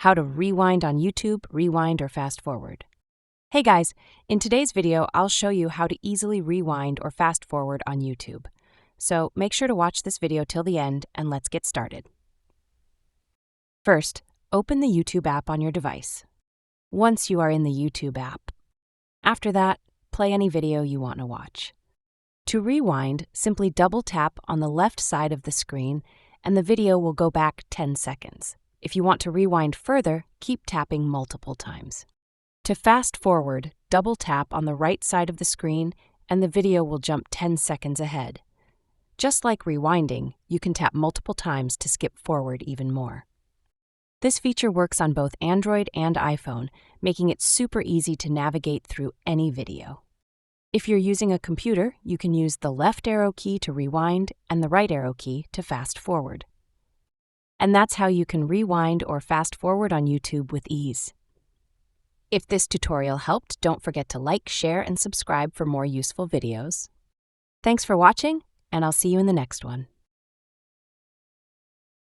how to rewind on YouTube, rewind, or fast forward. Hey guys, in today's video, I'll show you how to easily rewind or fast forward on YouTube. So make sure to watch this video till the end and let's get started. First, open the YouTube app on your device. Once you are in the YouTube app, after that, play any video you want to watch. To rewind, simply double tap on the left side of the screen and the video will go back 10 seconds. If you want to rewind further, keep tapping multiple times. To fast forward, double tap on the right side of the screen and the video will jump 10 seconds ahead. Just like rewinding, you can tap multiple times to skip forward even more. This feature works on both Android and iPhone, making it super easy to navigate through any video. If you're using a computer, you can use the left arrow key to rewind and the right arrow key to fast forward. And that's how you can rewind or fast forward on YouTube with ease. If this tutorial helped, don't forget to like, share, and subscribe for more useful videos. Thanks for watching, and I'll see you in the next one.